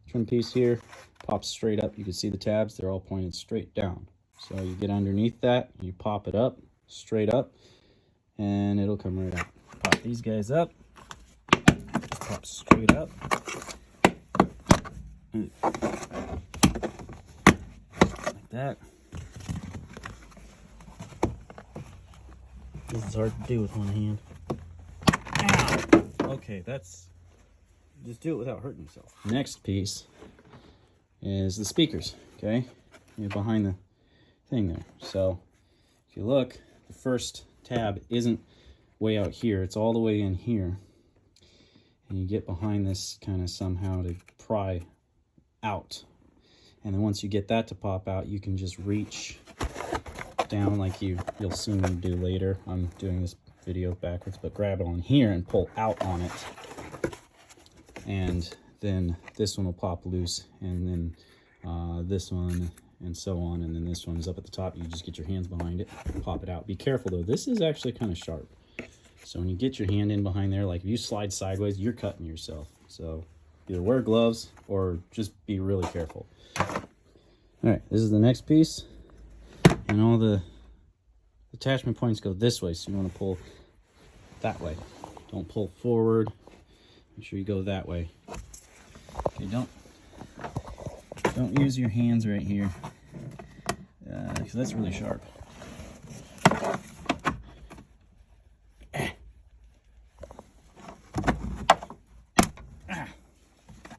trim piece here pops straight up. You can see the tabs, they're all pointed straight down. So you get underneath that, you pop it up, straight up, and it'll come right out. Pop these guys up, pop straight up. Like that. This is hard to do with one hand. Ow! Okay, just do it without hurting yourself. Next piece is the speakers, okay? You're behind the thing there. So if you look, the first tab isn't way out here, it's all the way in here. And you get behind this kind of somehow to pry out. And then once you get that to pop out, you can just reach down like you'll see me do later. I'm doing this video backwards, but grab it on here and pull out on it. And then this one will pop loose, and then this one, and so on, and then this one is up at the top. You just get your hands behind it, pop it out. Be careful though, this is actually kind of sharp. So when you get your hand in behind there, like if you slide sideways, you're cutting yourself. So either wear gloves or just be really careful. All right, this is the next piece. And all the attachment points go this way, so you want to pull that way. Don't pull forward. Make sure you go that way. Okay, don't use your hands right here, because that's really sharp.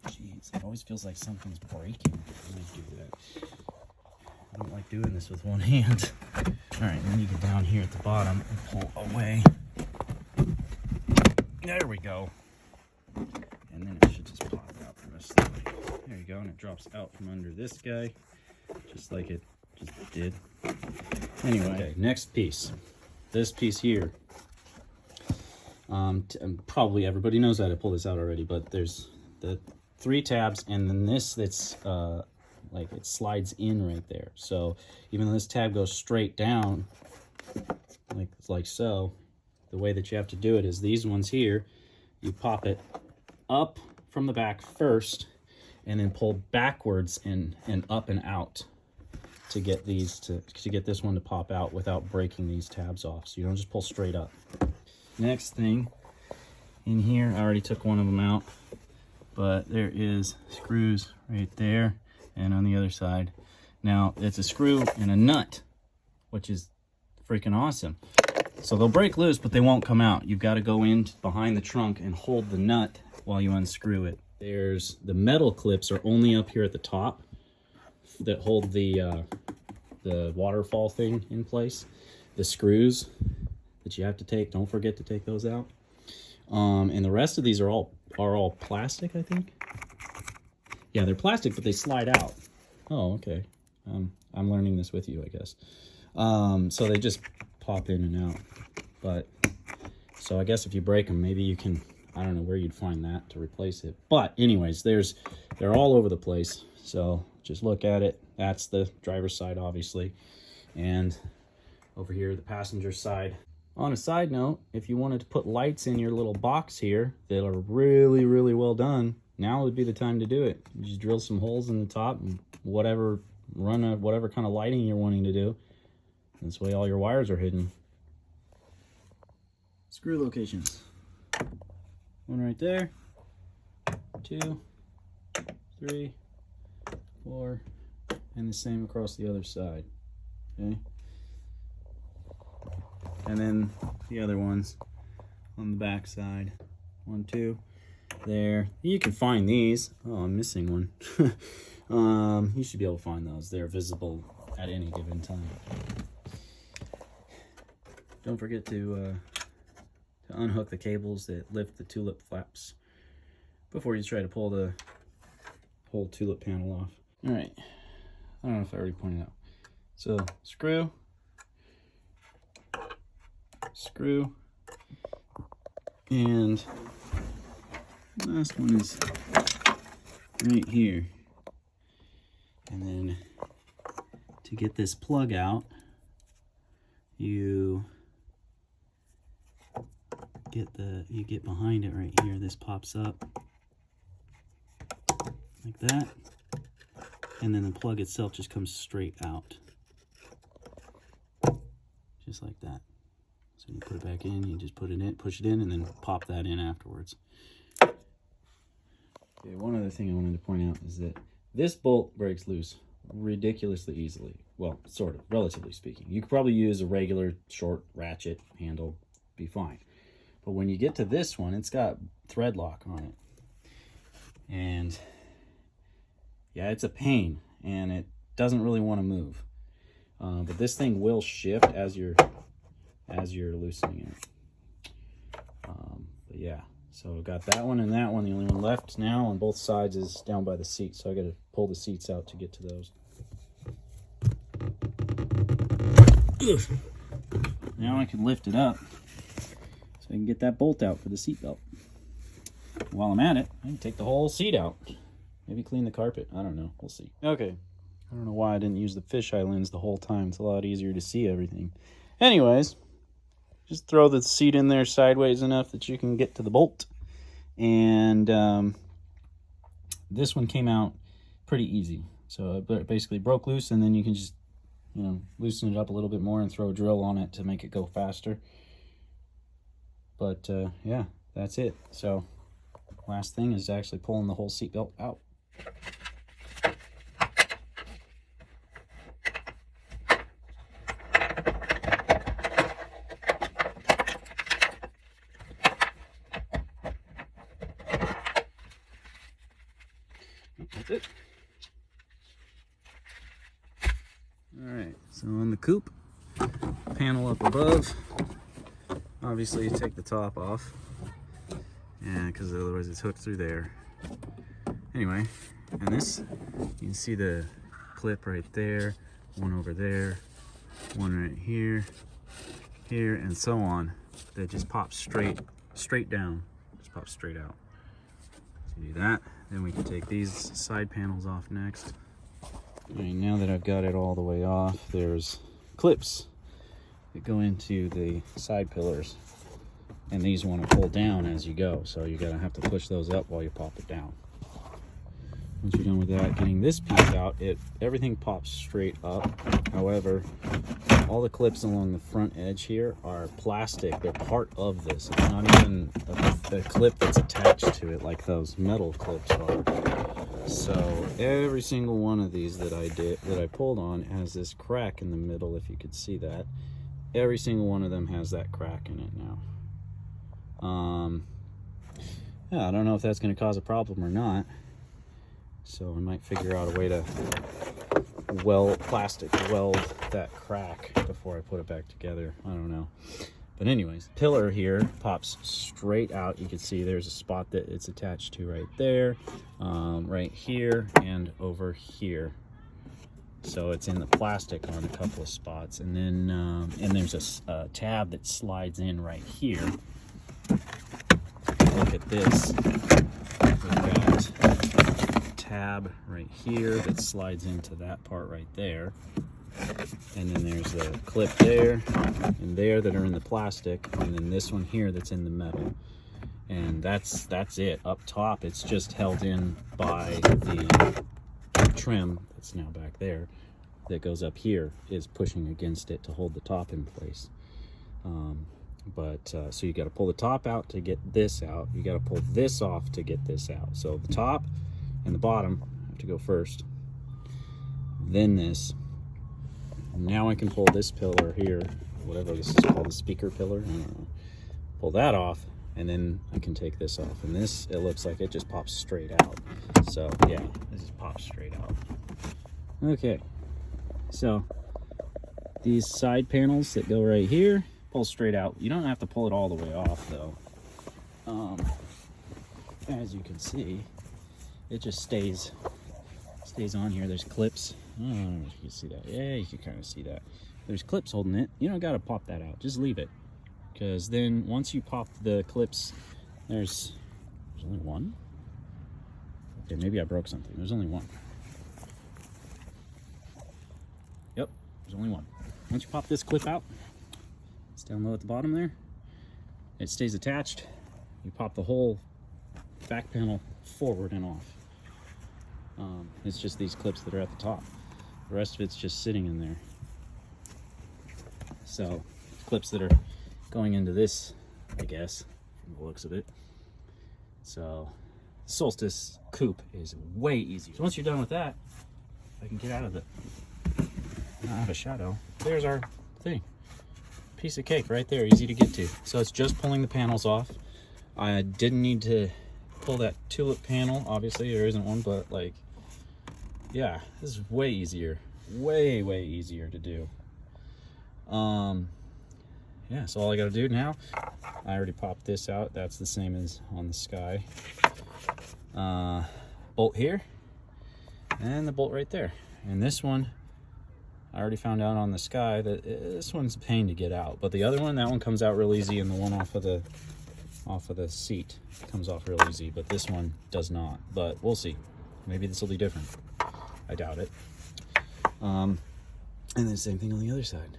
Jeez, it always feels like something's breaking when I do that. I don't like doing this with one hand. All right, then you get down here at the bottom and pull away. There we go. And then it should just pop out the rest of the way. There you go, and it drops out from under this guy, just like it just did. Anyway, okay, next piece. This piece here. Probably everybody knows how to pull this out already, but there's the 3 tabs, and then this that's like it slides in right there. So even though this tab goes straight down, like so, the way that you have to do it is these ones here, you pop it up from the back first, and then pull backwards and up and out to get these to get this one to pop out without breaking these tabs off. So you don't just pull straight up. Next thing in here, I already took one of them out, but there is screws right there and on the other side. Now it's a screw and a nut, which is freaking awesome. So they'll break loose, but they won't come out. You've got to go in behind the trunk and hold the nut while you unscrew it. There's the metal clips are only up here at the top that hold the waterfall thing in place. The screws that you have to take, don't forget to take those out. And the rest of these are all plastic, I think. Yeah, they're plastic, but they slide out. Oh, okay. I'm learning this with you, I guess. So they just pop in and out. But so I guess if you break them, maybe you can, I don't know where you'd find that to replace it. But anyways, they're all over the place. So just look at it. That's the driver's side, obviously. And over here, the passenger side. On a side note, if you wanted to put lights in your little box here that are really, really well done, now would be the time to do it. You just drill some holes in the top and run whatever kind of lighting you're wanting to do. This way all your wires are hidden. Screw locations. One right there. 2, 3, 4, and the same across the other side. Okay. And then the other ones on the back side. 1, 2, there. You can find these. Oh, I'm missing one. You should be able to find those. They're visible at any given time. Don't forget to unhook the cables that lift the tulip flaps before you try to pull the whole tulip panel off. All right. I don't know if I already pointed out. So screw, and the last one is right here. And then to get this plug out, you get behind it right here. This pops up, like that. And then the plug itself just comes straight out. Just like that. So you put it back in, you just put it in, push it in, and then pop that in afterwards. Okay, one other thing I wanted to point out is that this bolt breaks loose ridiculously easily. Well, sort of, relatively speaking. You could probably use a regular short ratchet handle, be fine. But when you get to this one, it's got thread lock on it. And yeah, it's a pain, and it doesn't really want to move. But this thing will shift as you're loosening it. But yeah, so I've got that one and that one. The only one left now on both sides is down by the seat, so I got to pull the seats out to get to those. Ugh. Now I can lift it up so I can get that bolt out for the seat belt. While I'm at it, I can take the whole seat out. Maybe clean the carpet. I don't know. We'll see. Okay. I don't know why I didn't use the fisheye lens the whole time. It's a lot easier to see everything. Anyways, just throw the seat in there sideways enough that you can get to the bolt. And this one came out pretty easy. So it basically broke loose, and then you can just, you know, loosen it up a little bit more and throw a drill on it to make it go faster. But yeah, that's it. So last thing is actually pulling the whole seatbelt out. That's it. Alright, so on the coupe, panel up above, obviously you take the top off, and because otherwise it's hooked through there. Anyway, and this, you can see the clip right there, one over there, one right here, here, and so on, that just pops straight down, just pops straight out. So you do that, then we can take these side panels off next. Alright, now that I've got it all the way off, there's clips that go into the side pillars, and these want to pull down as you go, so you're gonna have to push those up while you pop it down. Once you're done with that, getting this piece out, everything pops straight up. However, all the clips along the front edge here are plastic. They're part of this. It's not even the clip that's attached to it like those metal clips are. So every single one of these that I pulled on has this crack in the middle, if you could see that. Every single one of them has that crack in it now. Yeah, I don't know if that's going to cause a problem or not. So I might figure out a way to plastic weld that crack before I put it back together. I don't know. But anyways, pillar here pops straight out. You can see there's a spot that it's attached to right there, right here, and over here. So it's in the plastic on a couple of spots. And then and there's a tab that slides in right here. Look at this. We've got a tab right here that slides into that part right there. And then there's a clip there and there that are in the plastic, and then this one here that's in the metal. And that's it. Up top, it's just held in by the trim that's now back there that goes up here, is pushing against it to hold the top in place. So you got to pull the top out to get this out. You got to pull this off to get this out. So the top and the bottom have to go first, then this. Now I can pull this pillar here, whatever this is called, the speaker pillar, I don't know. Pull that off, and then I can take this off. And this, it looks like it just pops straight out. So yeah, this just pops straight out. Okay, so these side panels that go right here, pull straight out. You don't have to pull it all the way off though. As you can see, it just stays on here. There's clips. I don't know if you can see that. Yeah, you can kind of see that. There's clips holding it. You don't got to pop that out. Just leave it. Because then once you pop the clips, there's only one. Okay, maybe I broke something. There's only one. Yep, there's only one. Once you pop this clip out, it's down low at the bottom there. It stays attached. You pop the whole back panel forward and off. It's just these clips that are at the top. The rest of it's just sitting in there. So clips that are going into this, I guess, from the looks of it. So Solstice Coupe is way easier. So once you're done with that, I can get out of it. Not have a shadow. There's our thing. Piece of cake right there, easy to get to. So it's just pulling the panels off. I didn't need to pull that tulip panel. Obviously there isn't one, but like, yeah, this is way easier. Way easier to do. Yeah, so all I gotta do now, I already popped this out. That's the same as on the Sky. Bolt here, and the bolt right there. And this one, I already found out on the Sky that this one's a pain to get out. But the other one, that one comes out real easy, and the one off of the seat comes off real easy. But this one does not. But we'll see. Maybe this will be different. I doubt it. And then same thing on the other side.